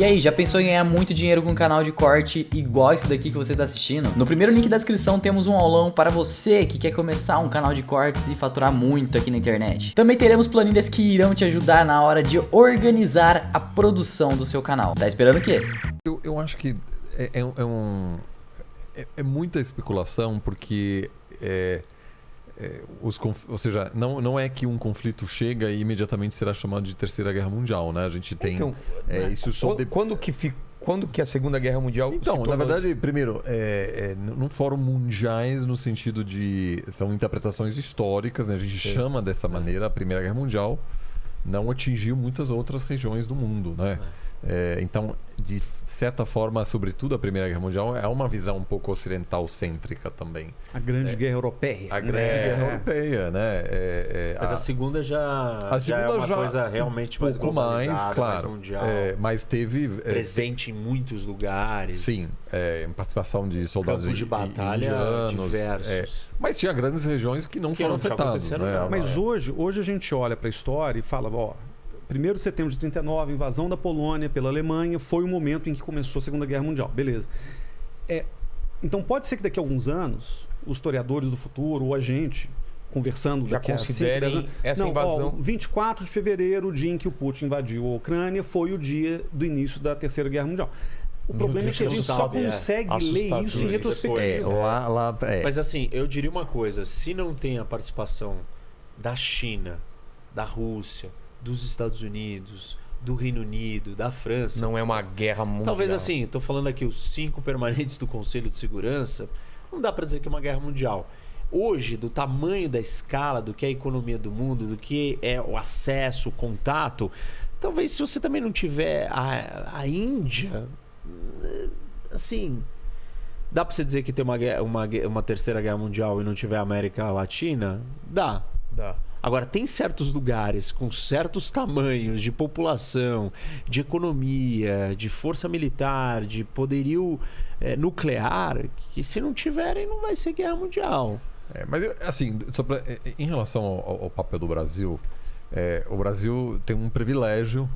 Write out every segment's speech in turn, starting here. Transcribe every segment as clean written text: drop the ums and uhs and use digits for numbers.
E aí, já pensou em ganhar muito dinheiro com um canal de corte igual esse daqui que você está assistindo? No primeiro link da descrição temos um aulão para você que quer começar um canal de cortes e faturar muito aqui na internet. Também teremos planilhas que irão te ajudar na hora de organizar a produção do seu canal. Tá esperando o quê? Eu acho que é muita especulação, porque ou seja, não é que um conflito chega e imediatamente será chamado de Terceira Guerra Mundial, né? A gente tem isso só quando que a Segunda Guerra Mundial então, se tornou... na verdade, primeiro, não foram mundiais no sentido de... São interpretações históricas, né? A gente chama dessa maneira. A Primeira Guerra Mundial não atingiu muitas outras regiões do mundo, né? Então, de certa forma, sobretudo a Primeira Guerra Mundial é uma visão um pouco ocidental-cêntrica também. A Grande Guerra Europeia. A Grande Guerra Europeia, né? Mas a segunda já é uma coisa realmente mais globalizada, claro, mais mundial. Mas teve... presente em muitos lugares. Sim, participação de soldados campos de batalha indianos, diversos. mas tinha grandes regiões que não foram afetadas. Né? Mas hoje a gente olha para a história e fala, 1º de setembro de 39, invasão da Polônia pela Alemanha, foi o momento em que começou a Segunda Guerra Mundial. Beleza. Então pode ser que daqui a alguns anos, os historiadores do futuro, ou a gente, conversando já daqui a considerem essa invasão. 24 de fevereiro, o dia em que o Putin invadiu a Ucrânia, foi o dia do início da Terceira Guerra Mundial. O problema é que a gente só consegue ler isso em retrospectiva. Mas assim, eu diria uma coisa, se não tem a participação da China, da Rússia, dos Estados Unidos, do Reino Unido, da França... Não é uma guerra mundial. Talvez assim, estou falando aqui os 5 permanentes do Conselho de Segurança, não dá para dizer que é uma guerra mundial. Hoje, do tamanho da escala, do que é a economia do mundo, do que é o acesso, o contato, talvez se você também não tiver a Índia, assim... Dá para você dizer que tem uma Terceira Guerra Mundial e não tiver a América Latina? Dá. Agora, tem certos lugares com certos tamanhos de população, de economia, de força militar, de poderio nuclear, que se não tiverem não vai ser guerra mundial. Mas, assim, em relação ao papel do Brasil, o Brasil tem um privilégio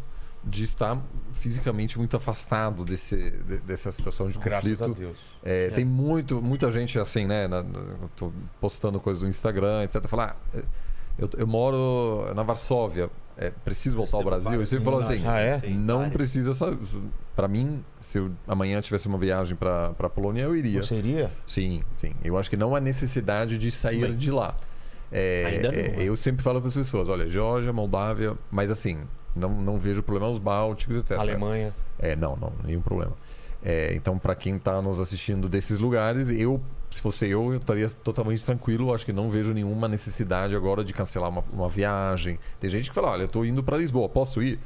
de estar fisicamente muito afastado dessa situação de conflito. Graças a Deus. Tem muita gente assim, né? Eu tô postando coisas do Instagram, etc. Falar... Eu moro na Varsóvia, preciso voltar ao Brasil. E você falou assim, não precisa... Para mim, se eu amanhã tivesse uma viagem para a Polônia, eu iria. Você iria? Sim. Eu acho que não há necessidade de sair de lá. Ainda não. Eu sempre falo para as pessoas, olha, Geórgia, Moldávia, mas assim, não vejo problema nos Bálticos, etc. Alemanha? Não, nenhum problema. Então, para quem está nos assistindo desses lugares, se fosse eu estaria totalmente tranquilo. Acho que não vejo nenhuma necessidade agora de cancelar uma viagem. Tem gente que fala, olha, eu estou indo para Lisboa, posso ir?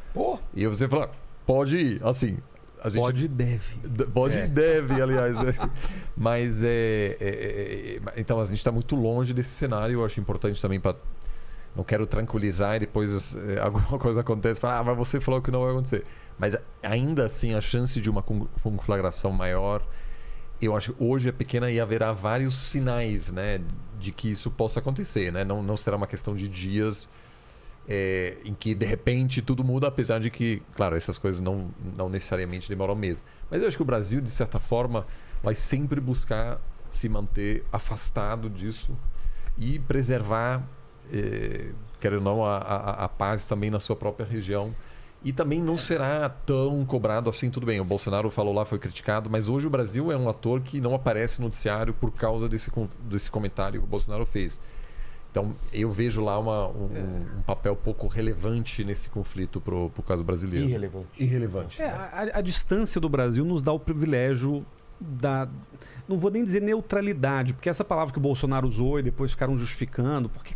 E você fala, pode ir. Assim, a gente... Pode e deve. Pode e deve, aliás. Mas então a gente está muito longe desse cenário. Eu acho importante também para... Não quero tranquilizar e depois alguma coisa acontece e falar, mas você falou que não vai acontecer. Mas ainda assim, a chance de uma conflagração maior, eu acho que hoje é pequena e haverá vários sinais, né, de que isso possa acontecer. Né? Não será uma questão de dias em que, de repente, tudo muda, apesar de que, claro, essas coisas não necessariamente demoram meses. Mas eu acho que o Brasil, de certa forma, vai sempre buscar se manter afastado disso e preservar... querendo ou não, a paz também na sua própria região. E também não será tão cobrado assim, tudo bem. O Bolsonaro falou lá, foi criticado, mas hoje o Brasil é um ator que não aparece no noticiário por causa desse comentário que o Bolsonaro fez. Então eu vejo lá um papel pouco relevante nesse conflito pro caso brasileiro. Irrelevante. A distância do Brasil nos dá o privilégio da... Não vou nem dizer neutralidade, porque essa palavra que o Bolsonaro usou e depois ficaram justificando, porque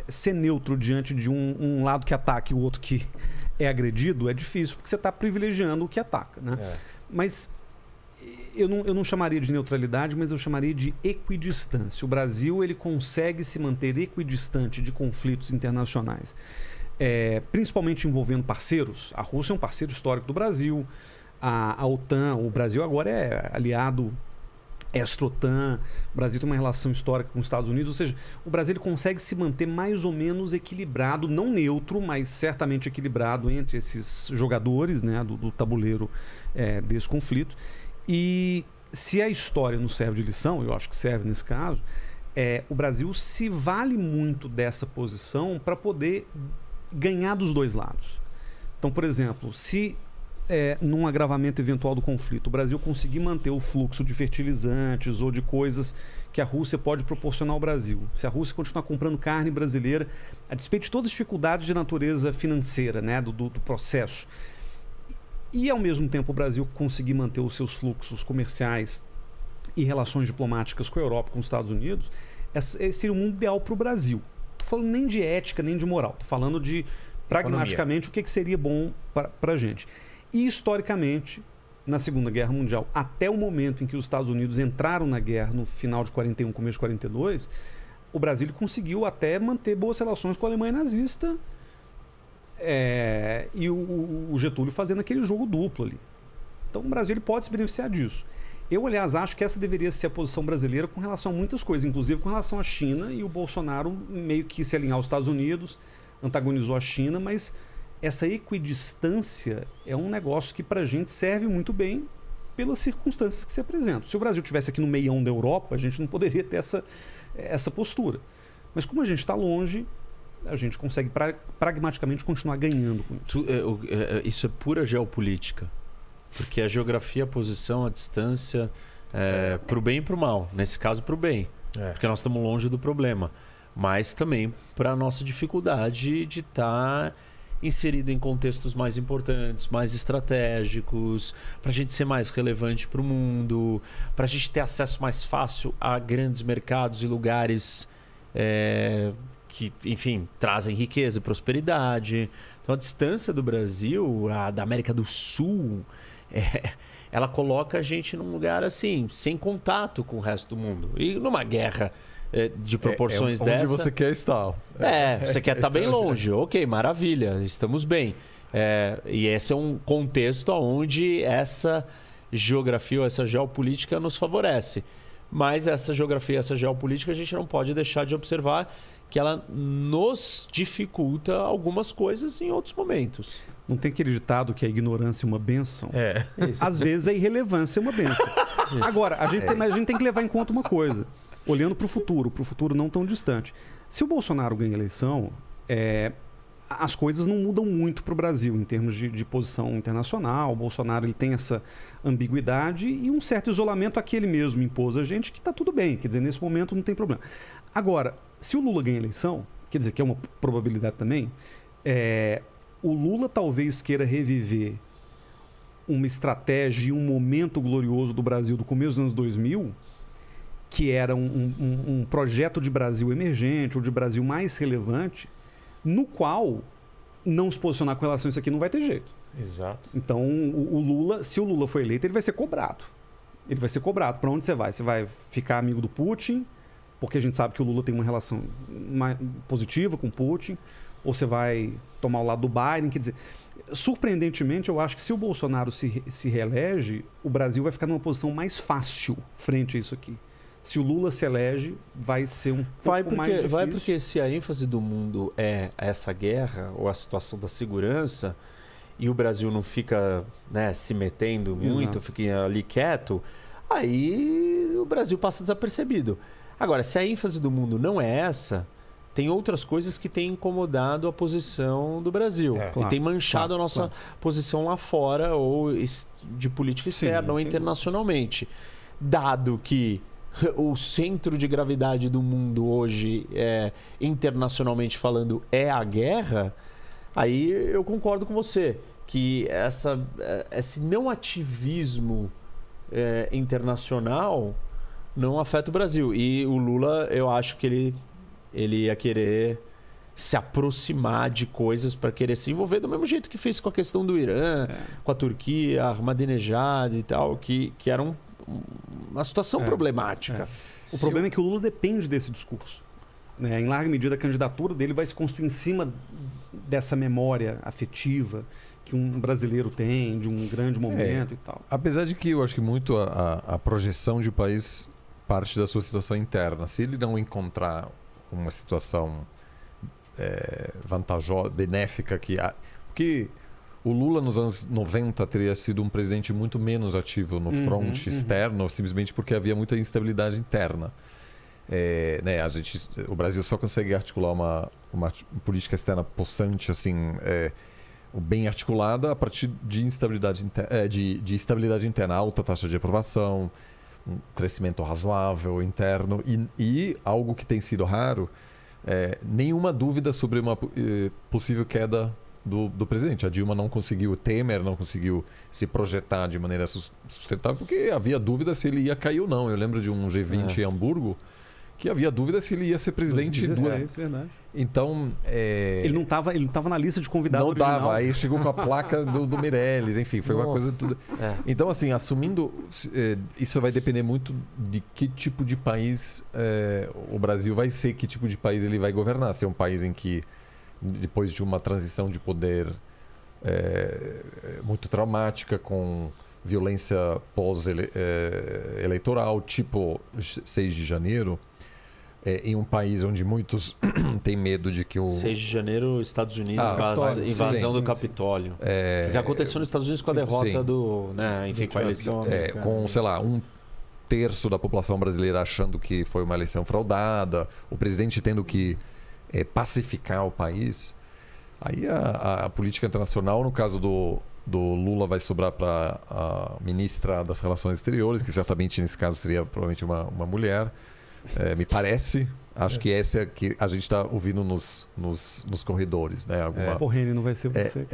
ser neutro diante de um lado que ataca e o outro que é agredido é difícil, porque você está privilegiando o que ataca, né? Mas eu não chamaria de neutralidade, mas eu chamaria de equidistância. O Brasil ele consegue se manter equidistante de conflitos internacionais, principalmente envolvendo parceiros. A Rússia é um parceiro histórico do Brasil, a OTAN, o Brasil agora é aliado ex-OTAN. O Brasil tem uma relação histórica com os Estados Unidos, ou seja, o Brasil ele consegue se manter mais ou menos equilibrado, não neutro, mas certamente equilibrado entre esses jogadores, né, do tabuleiro desse conflito. E se a história nos serve de lição, eu acho que serve nesse caso, o Brasil se vale muito dessa posição para poder ganhar dos dois lados. Então, por exemplo, se num agravamento eventual do conflito, o Brasil conseguir manter o fluxo de fertilizantes ou de coisas que a Rússia pode proporcionar ao Brasil, se a Rússia continuar comprando carne brasileira, a despeito de todas as dificuldades de natureza financeira, né, do processo, e ao mesmo tempo o Brasil conseguir manter os seus fluxos comerciais e relações diplomáticas com a Europa, com os Estados Unidos, esse seria o mundo ideal para o Brasil. Não estou falando nem de ética, nem de moral, estou falando de pragmaticamente o que seria bom para a gente. E historicamente, na Segunda Guerra Mundial, até o momento em que os Estados Unidos entraram na guerra, no final de 41, começo de 42, o Brasil conseguiu até manter boas relações com a Alemanha nazista, e o Getúlio fazendo aquele jogo duplo ali. Então o Brasil ele pode se beneficiar disso. Eu, aliás, acho que essa deveria ser a posição brasileira com relação a muitas coisas, inclusive com relação à China, e o Bolsonaro meio que se alinhar aos Estados Unidos, antagonizou a China, mas essa equidistância é um negócio que para a gente serve muito bem pelas circunstâncias que se apresentam. Se o Brasil estivesse aqui no meião da Europa, a gente não poderia ter essa postura. Mas como a gente está longe, a gente consegue pragmaticamente continuar ganhando com isso. Isso é pura geopolítica. Porque a geografia, a posição, a distância, para o bem e para o mal. Nesse caso, para o bem. Porque nós estamos longe do problema. Mas também para a nossa dificuldade de estar inserido em contextos mais importantes, mais estratégicos, para a gente ser mais relevante para o mundo, para a gente ter acesso mais fácil a grandes mercados e lugares que, enfim, trazem riqueza e prosperidade. Então, a distância do Brasil, da América do Sul, ela coloca a gente num lugar assim, sem contato com o resto do mundo. E numa guerra de proporções onde dessa... Onde você quer estar. Você quer estar bem longe. Ok, maravilha, estamos bem. E esse é um contexto onde essa geografia ou essa geopolítica nos favorece. Mas essa geografia, essa geopolítica, a gente não pode deixar de observar que ela nos dificulta algumas coisas em outros momentos. Não tem aquele ditado que a ignorância é uma bênção? Às vezes a irrelevância é uma bênção. Agora, a gente tem que levar em conta uma coisa. Olhando para o futuro não tão distante. Se o Bolsonaro ganha a eleição, as coisas não mudam muito para o Brasil em termos de posição internacional. O Bolsonaro ele tem essa ambiguidade e um certo isolamento a que ele mesmo impôs a gente, que está tudo bem. Quer dizer, nesse momento não tem problema. Agora, se o Lula ganha a eleição, quer dizer que é uma probabilidade também, o Lula talvez queira reviver uma estratégia e um momento glorioso do Brasil do começo dos anos 2000, que era um projeto de Brasil emergente ou de Brasil mais relevante, no qual não se posicionar com relação a isso aqui não vai ter jeito. Exato. Então, o Lula, se o Lula for eleito, ele vai ser cobrado. Ele vai ser cobrado. Para onde você vai? Você vai ficar amigo do Putin, porque a gente sabe que o Lula tem uma relação positiva com o Putin, ou você vai tomar o lado do Biden? Quer dizer, surpreendentemente, eu acho que se o Bolsonaro se reelege, o Brasil vai ficar numa posição mais fácil frente a isso aqui. Se o Lula se elege, vai ser um pouco mais difícil. Vai porque se a ênfase do mundo é essa guerra ou a situação da segurança e o Brasil não fica se metendo muito, fica ali quieto, aí o Brasil passa desapercebido. Agora, se a ênfase do mundo não é essa, tem outras coisas que têm incomodado a posição do Brasil. E tem manchado a nossa posição lá fora ou de política externa ou internacionalmente. Dado que o centro de gravidade do mundo hoje, internacionalmente falando, é a guerra, aí eu concordo com você que esse não ativismo internacional não afeta o Brasil. E o Lula, eu acho que ele ia querer se aproximar de coisas para querer se envolver do mesmo jeito que fez com a questão do Irã, com a Turquia, Ahmadinejad e tal, que era uma situação problemática. O problema é que o Lula depende desse discurso. Em larga medida, a candidatura dele vai se construir em cima dessa memória afetiva que um brasileiro tem, de um grande momento e tal. Apesar de que eu acho que muito a projeção de um país parte da sua situação interna. Se ele não encontrar uma situação vantajosa, benéfica, porque o Lula nos anos 90 teria sido um presidente muito menos ativo no front externo, simplesmente porque havia muita instabilidade interna. O Brasil só consegue articular uma política externa possante, assim, bem articulada a partir de instabilidade de estabilidade interna, alta taxa de aprovação, um crescimento razoável interno e algo que tem sido raro, nenhuma dúvida sobre uma possível queda do presidente. A Dilma não conseguiu, o Temer não conseguiu se projetar de maneira sustentável porque havia dúvida se ele ia cair ou não. Eu lembro de um G20 em Hamburgo que havia dúvida se ele ia ser presidente 2016, verdade. Então, ele não estava na lista de convidados não original. dava, aí chegou com a placa do Meirelles, enfim, foi uma coisa tudo. Então, assim, assumindo, isso vai depender muito de que tipo de país o Brasil vai ser, que tipo de país ele vai governar. Se é um país em que, depois de uma transição de poder muito traumática, com violência pós-eleitoral, tipo 6 de janeiro, em um país onde muitos têm medo de que o... 6 de janeiro, Estados Unidos, com a invasão do Capitólio. O que aconteceu nos Estados Unidos com a derrota do... Enfim, com a eleição americana. Com, sei lá, 1/3 da população brasileira achando que foi uma eleição fraudada, o presidente tendo que pacificar o país. Aí a política internacional, no caso do Lula, vai sobrar para a ministra das Relações Exteriores, que certamente nesse caso seria provavelmente uma mulher. Me parece. Acho que essa é que a gente está ouvindo nos corredores, né? Reni, não vai ser você.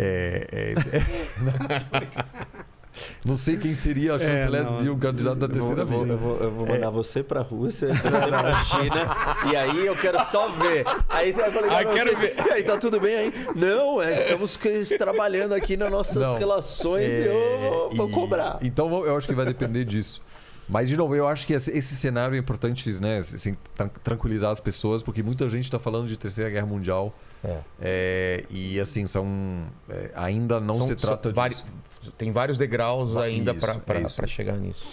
Não sei quem seria a chanceler de um candidato da terceira via. Eu vou mandar você para a Rússia, você para a China, e aí eu quero só ver. Aí você vai falar, quero ver. E aí, tá tudo bem aí? Não, estamos trabalhando aqui nas nossas relações e eu vou cobrar. Então eu acho que vai depender disso. Mas, de novo, eu acho que esse cenário é importante, né, assim, tranquilizar as pessoas, porque muita gente está falando de Terceira Guerra Mundial. E, assim, ainda não se trata disso. Tem vários degraus ainda para chegar nisso.